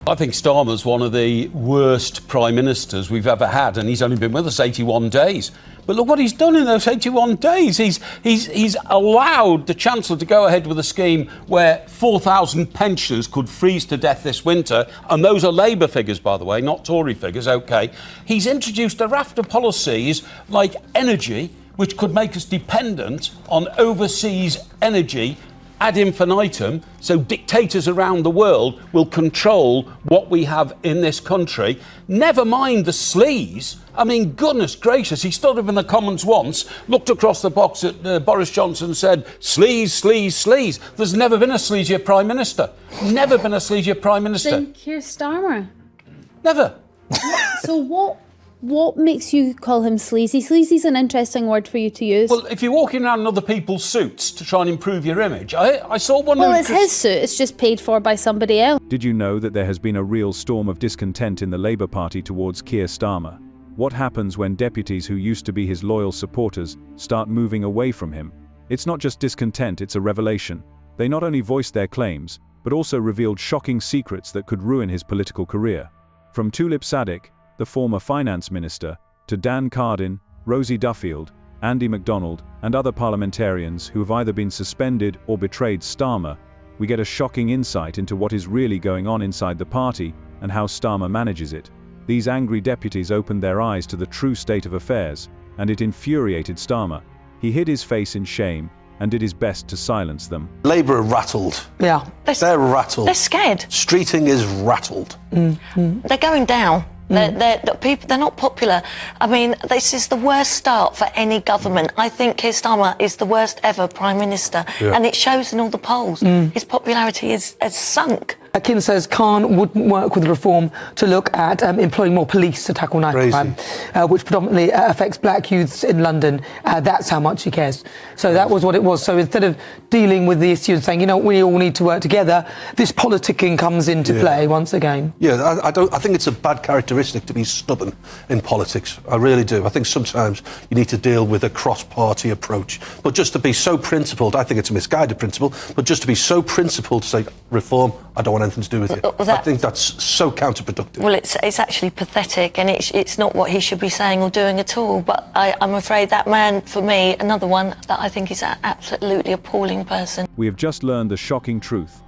I think Starmer's one of the worst prime ministers we've ever had, and he's only been with us 81 days. But look what he's done in those 81 days. He's allowed the Chancellor to go ahead with a scheme where 4,000 pensioners could freeze to death this winter, and those are Labour figures, by the way, not Tory figures, OK. He's introduced a raft of policies like energy, which could make us dependent on overseas energy ad infinitum, so dictators around the world will control what we have in this country. Never mind the sleaze. I mean, goodness gracious, he stood up in the Commons once, looked across the box at Boris Johnson and said, sleaze, sleaze, sleaze. There's never been a sleazier Prime Minister. Never been a sleazier Prime Minister. Then Keir Starmer. Never. So what makes you call him sleazy? Sleazy's an interesting word for you to use. Well, if you're walking around in other people's suits to try and improve your image, I saw one... Well, it's his suit, it's just paid for by somebody else. Did you know that there has been a real storm of discontent in the Labour Party towards Keir Starmer? What happens when deputies who used to be his loyal supporters start moving away from him? It's not just discontent, it's a revelation. They not only voiced their claims, but also revealed shocking secrets that could ruin his political career. From Tulip Saddick, the former finance minister, to Dan Cardin, Rosie Duffield, Andy MacDonald, and other parliamentarians who have either been suspended or betrayed Starmer, we get a shocking insight into what is really going on inside the party and how Starmer manages it. These angry deputies opened their eyes to the true state of affairs, and it infuriated Starmer. He hid his face in shame and did his best to silence them. Labour are rattled. Yeah. They're rattled. They're scared. Streeting is rattled. Mm-hmm. They're going down. They're not popular. I mean, this is the worst start for any government. I think Keir Starmer is the worst ever Prime Minister, and it shows in all the polls. His popularity has sunk. Keir says Khan wouldn't work with reform to look at employing more police to tackle knife crime, which predominantly affects black youths in London. That's how much he cares. So that was what it was. So instead of dealing with the issue and saying, you know, we all need to work together, this politicking comes into play once again. Yeah, I think it's a bad characteristic to be stubborn in politics. I really do. I think sometimes you need to deal with a cross-party approach. But just to be so principled, I think it's a misguided principle, but just to be so principled to say, reform, I don't want anything to do with it. I think that's so counterproductive. Well, it's actually pathetic, and it's not what he should be saying or doing at all. But I'm afraid that man, for me, another one that I think is an absolutely appalling person. We have just learned the shocking truth.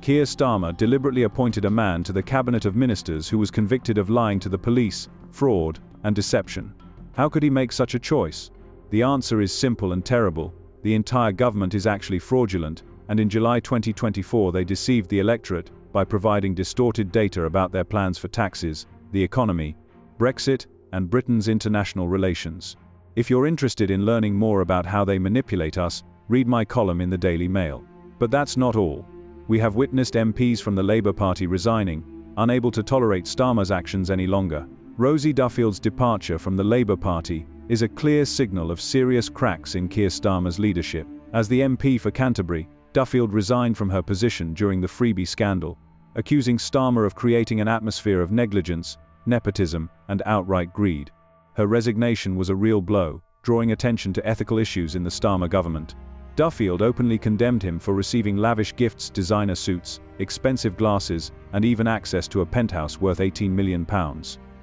Keir Starmer deliberately appointed a man to the cabinet of ministers who was convicted of lying to the police, fraud, and deception. How could he make such a choice? The answer is simple and terrible. The entire government is actually fraudulent, and in July 2024 they deceived the electorate by providing distorted data about their plans for taxes, the economy, Brexit, and Britain's international relations. If you're interested in learning more about how they manipulate us, read my column in the Daily Mail. But that's not all. We have witnessed MPs from the Labour Party resigning, unable to tolerate Starmer's actions any longer. Rosie Duffield's departure from the Labour Party is a clear signal of serious cracks in Keir Starmer's leadership. As the MP for Canterbury, Duffield resigned from her position during the freebie scandal, accusing Starmer of creating an atmosphere of negligence, nepotism, and outright greed. Her resignation was a real blow, drawing attention to ethical issues in the Starmer government. Duffield openly condemned him for receiving lavish gifts, designer suits, expensive glasses, and even access to a penthouse worth £18 million.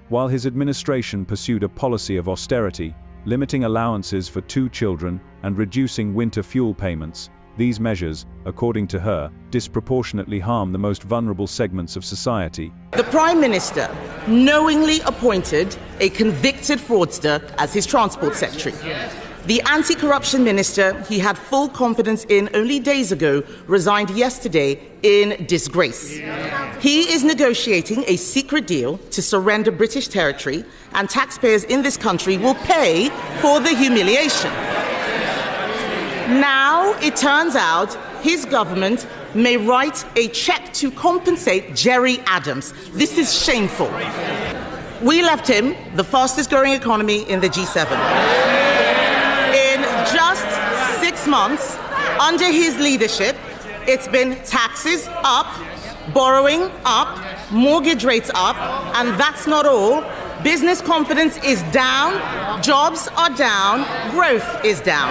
While his administration pursued a policy of austerity, limiting allowances for 2 children and reducing winter fuel payments, these measures, according to her, disproportionately harm the most vulnerable segments of society. The Prime Minister knowingly appointed a convicted fraudster as his Transport Secretary. The anti-corruption minister he had full confidence in only days ago resigned yesterday in disgrace. He is negotiating a secret deal to surrender British territory, and taxpayers in this country will pay for the humiliation. Now it turns out his government may write a cheque to compensate Jerry Adams. This is shameful. We left him the fastest growing economy in the G7. Just 6 months under his leadership, it's been taxes up, borrowing up, mortgage rates up, and that's not all. Business confidence is down, jobs are down, growth is down.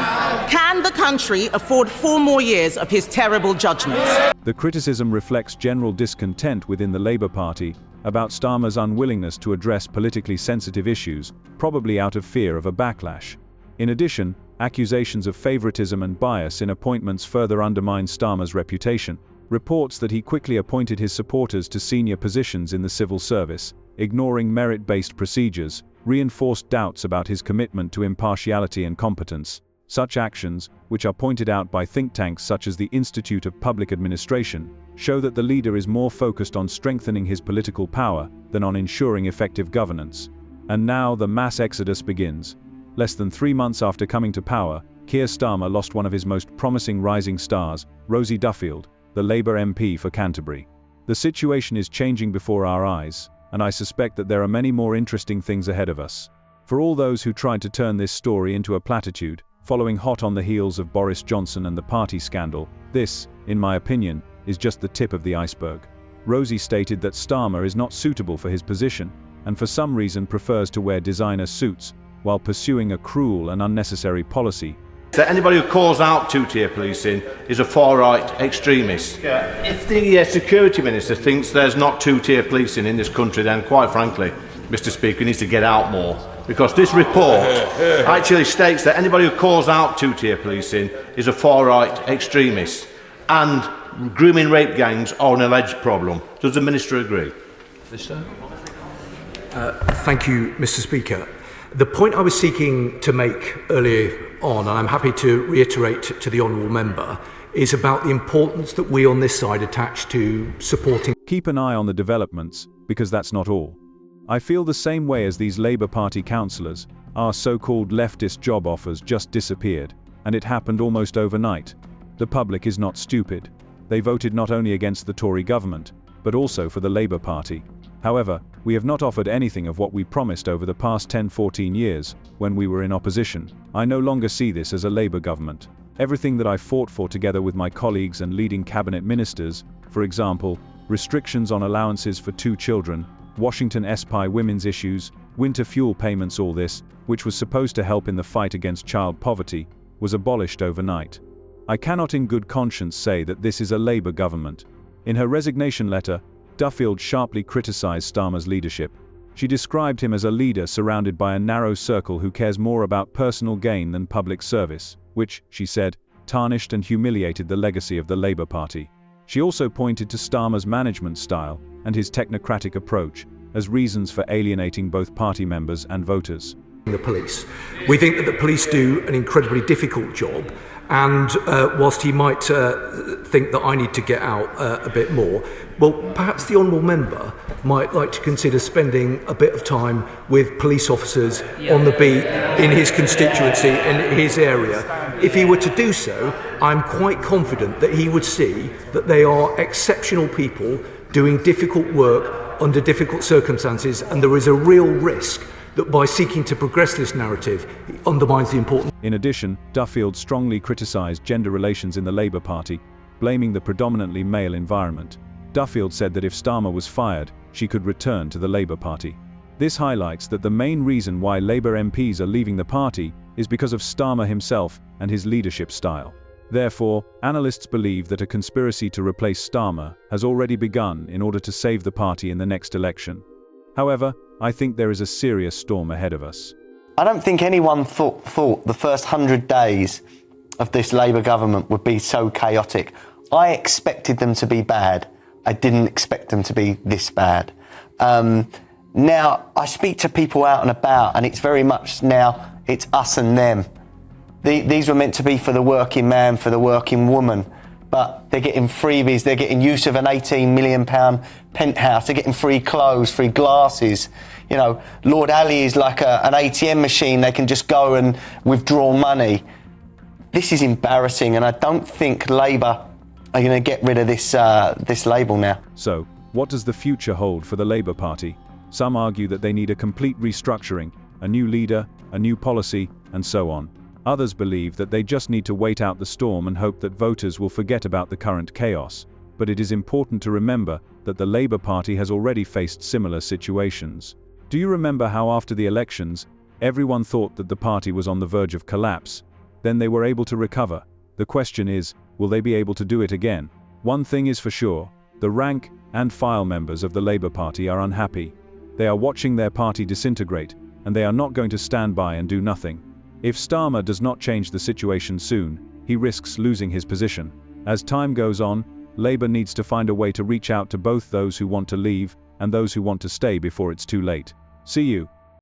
Can the country afford 4 more years of his terrible judgments? The criticism reflects general discontent within the Labour Party about Starmer's unwillingness to address politically sensitive issues, probably out of fear of a backlash. In addition, accusations of favouritism and bias in appointments further undermine Starmer's reputation. Reports that he quickly appointed his supporters to senior positions in the civil service, ignoring merit-based procedures, reinforced doubts about his commitment to impartiality and competence. Such actions, which are pointed out by think tanks such as the Institute of Public Administration, show that the leader is more focused on strengthening his political power than on ensuring effective governance. And now the mass exodus begins. Less than 3 months after coming to power, Keir Starmer lost one of his most promising rising stars, Rosie Duffield, the Labour MP for Canterbury. The situation is changing before our eyes, and I suspect that there are many more interesting things ahead of us. For all those who tried to turn this story into a platitude, following hot on the heels of Boris Johnson and the party scandal, this, in my opinion, is just the tip of the iceberg. Rosie stated that Starmer is not suitable for his position, and for some reason prefers to wear designer suits, while pursuing a cruel and unnecessary policy. That anybody who calls out two-tier policing is a far-right extremist. If the security minister thinks there's not two-tier policing in this country, then quite frankly, Mr. Speaker, he needs to get out more. Because this report actually states that anybody who calls out two-tier policing is a far-right extremist. And grooming rape gangs are an alleged problem. Does the minister agree? Thank you, Mr. Speaker. The point I was seeking to make earlier on, and I'm happy to reiterate to the honourable member, is about the importance that we on this side attach to supporting. Keep an eye on the developments, because that's not all. I feel the same way as these Labour Party councillors. Our so-called leftist job offers just disappeared, and it happened almost overnight. The public is not stupid. They voted not only against the Tory government, but also for the Labour Party. However, we have not offered anything of what we promised over the past 10-14 years, when we were in opposition. I no longer see this as a Labour government. Everything that I fought for together with my colleagues and leading cabinet ministers, for example, restrictions on allowances for 2 children, Washington SPI women's issues, winter fuel payments, all this, which was supposed to help in the fight against child poverty, was abolished overnight. I cannot in good conscience say that this is a Labour government. In her resignation letter, Duffield sharply criticised Starmer's leadership. She described him as a leader surrounded by a narrow circle who cares more about personal gain than public service, which, she said, tarnished and humiliated the legacy of the Labour Party. She also pointed to Starmer's management style and his technocratic approach as reasons for alienating both party members and voters. The police. We think that the police do an incredibly difficult job, and whilst he might think that I need to get out a bit more, well, perhaps the honourable member might like to consider spending a bit of time with police officers on the beat in his constituency, in his area. If he were to do so, I'm quite confident that he would see that they are exceptional people doing difficult work under difficult circumstances, and there is a real risk that by seeking to progress this narrative, it undermines the importance. In addition, Duffield strongly criticised gender relations in the Labour Party, blaming the predominantly male environment. Duffield said that if Starmer was fired, she could return to the Labour Party. This highlights that the main reason why Labour MPs are leaving the party is because of Starmer himself and his leadership style. Therefore, analysts believe that a conspiracy to replace Starmer has already begun in order to save the party in the next election. However, I think there is a serious storm ahead of us. I don't think anyone thought the first 100 days of this Labour government would be so chaotic. I expected them to be bad. I didn't expect them to be this bad. Now, I speak to people out and about, and it's very much now, it's us and them. These were meant to be for the working man, for the working woman, but they're getting freebies, they're getting use of an £18 million penthouse, they're getting free clothes, free glasses. You know, Lord Ali is like an ATM machine, they can just go and withdraw money. This is embarrassing, and I don't think Labour are going to get rid of this label now. So, what does the future hold for the Labour Party? Some argue that they need a complete restructuring, a new leader, a new policy, and so on. Others believe that they just need to wait out the storm and hope that voters will forget about the current chaos. But it is important to remember that the Labour Party has already faced similar situations. Do you remember how after the elections, everyone thought that the party was on the verge of collapse? Then they were able to recover. The question is, will they be able to do it again? One thing is for sure, the rank and file members of the Labour Party are unhappy. They are watching their party disintegrate, and they are not going to stand by and do nothing. If Starmer does not change the situation soon, he risks losing his position. As time goes on, Labour needs to find a way to reach out to both those who want to leave and those who want to stay before it's too late. See you.